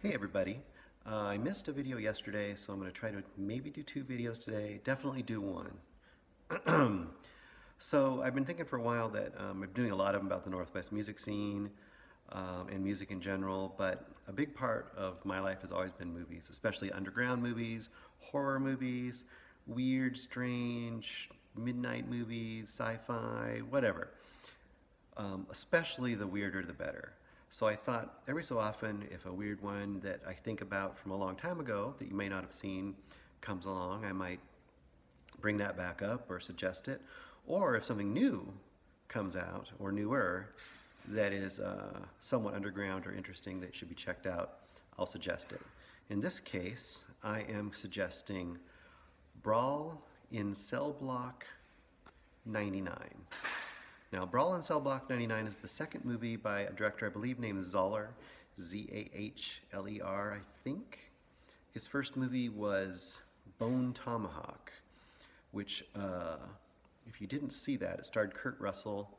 Hey everybody, I missed a video yesterday, so I'm going to try to maybe do 2 videos today, definitely do one. So I've been thinking for a while that I'm doing a lot of them about the Northwest music scene and music in general, but a big part of my life has always been movies, especially underground movies, horror movies, weird, strange, midnight movies, sci-fi, whatever. Especially the weirder the better. So I thought every so often, if a weird one that I think about from a long time ago that you may not have seen comes along, I might bring that back up or suggest it. Or if something new comes out, or newer, that is somewhat underground or interesting that should be checked out, I'll suggest it. In this case, I am suggesting Brawl in Cell Block 99. Now, Brawl in Cell Block 99 is the second movie by a director I believe named Zahler, Z-A-H-L-E-R, I think. His first movie was Bone Tomahawk, which, if you didn't see that, it starred Kurt Russell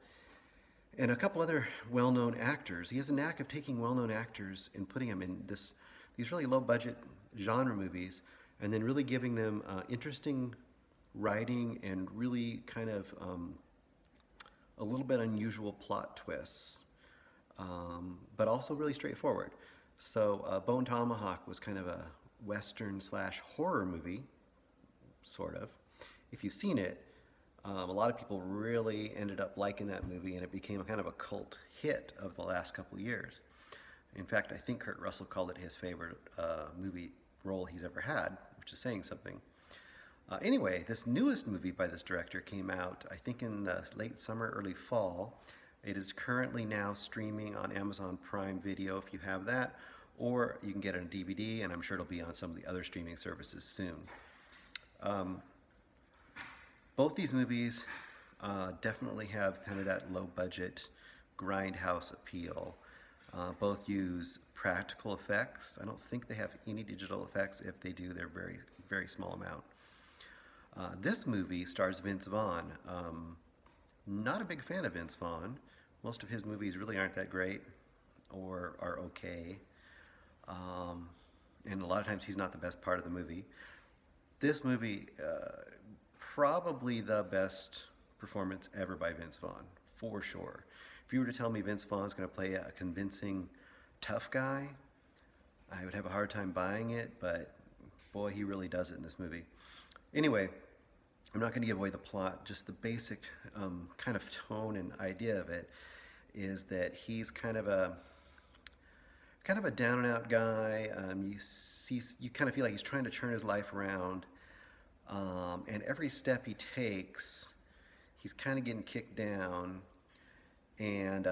and a couple other well-known actors. He has a knack of taking well-known actors and putting them in these really low-budget genre movies and then really giving them interesting writing and really kind of a little bit unusual plot twists, but also really straightforward. So Bone Tomahawk was kind of a Western slash horror movie, sort of. If you've seen it, a lot of people really ended up liking that movie, and it became a kind of a cult hit of the last couple of years. In fact, I think Kurt Russell called it his favorite movie role he's ever had, which is saying something. Anyway, this newest movie by this director came out, I think, in the late summer, early fall. It is currently now streaming on Amazon Prime Video if you have that, or you can get it on DVD, and I'm sure it'll be on some of the other streaming services soon. Both these movies definitely have kind of that low-budget grindhouse appeal. Both use practical effects. I don't think they have any digital effects. If they do, they're very, very small amount. This movie stars Vince Vaughn. Not a big fan of Vince Vaughn. Most of his movies really aren't that great or are okay. And a lot of times he's not the best part of the movie. This movie, probably the best performance ever by Vince Vaughn, for sure. If you were to tell me Vince Vaughn is going to play a convincing tough guy, I would have a hard time buying it, but boy, he really does it in this movie. Anyway, I'm not going to give away the plot, just the basic kind of tone and idea of it is that he's kind of a down and out guy. You kind of feel like he's trying to turn his life around, and every step he takes, he's kind of getting kicked down, and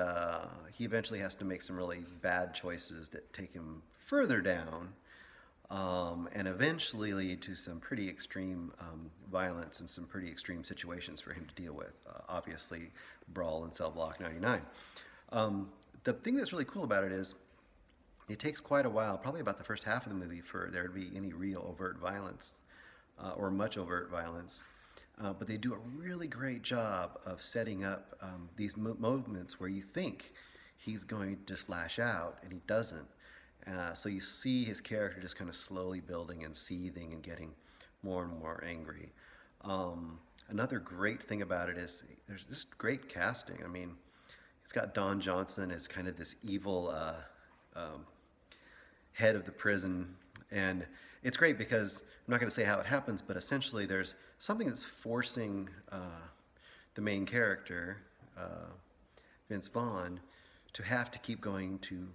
he eventually has to make some really bad choices that take him further down. And eventually lead to some pretty extreme violence and some pretty extreme situations for him to deal with. Obviously, Brawl in Cell Block 99. The thing that's really cool about it is it takes quite a while, probably about the first half of the movie, for there to be any real overt violence or much overt violence. But they do a really great job of setting up these moments where you think he's going to just lash out, and he doesn't. So you see his character just kind of slowly building and seething and getting more and more angry. Another great thing about it is there's just great casting. I mean, it's got Don Johnson as kind of this evil head of the prison, and it's great because I'm not going to say how it happens, but essentially there's something that's forcing the main character, Vince Vaughn, to have to keep going to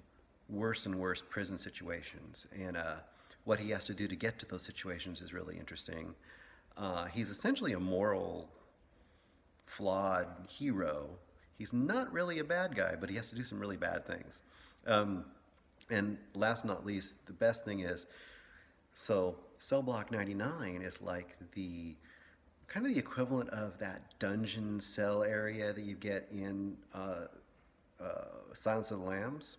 worse and worse prison situations, and what he has to do to get to those situations is really interesting. He's essentially a moral, flawed hero. He's not really a bad guy, but he has to do some really bad things. And last not least, the best thing is, so Cell Block 99 is like the kind of the equivalent of that dungeon cell area that you get in Silence of the Lambs,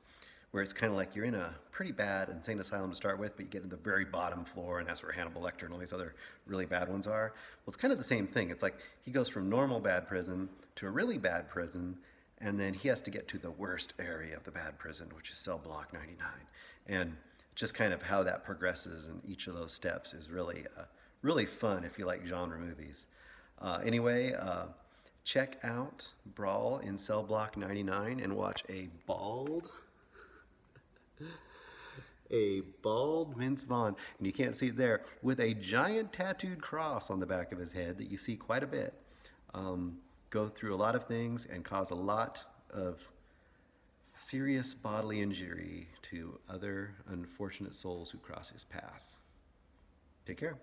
where it's kind of like you're in a pretty bad insane asylum to start with, but you get to the very bottom floor, and that's where Hannibal Lecter and all these other really bad ones are. Well, it's kind of the same thing. It's like he goes from normal bad prison to a really bad prison, and then he has to get to the worst area of the bad prison, which is Cell Block 99. And just kind of how that progresses in each of those steps is really, really fun if you like genre movies. Anyway, check out Brawl in Cell Block 99 and watch a bald Vince Vaughn, and you can't see it there, with a giant tattooed cross on the back of his head that you see quite a bit, go through a lot of things and cause a lot of serious bodily injury to other unfortunate souls who cross his path. Take care.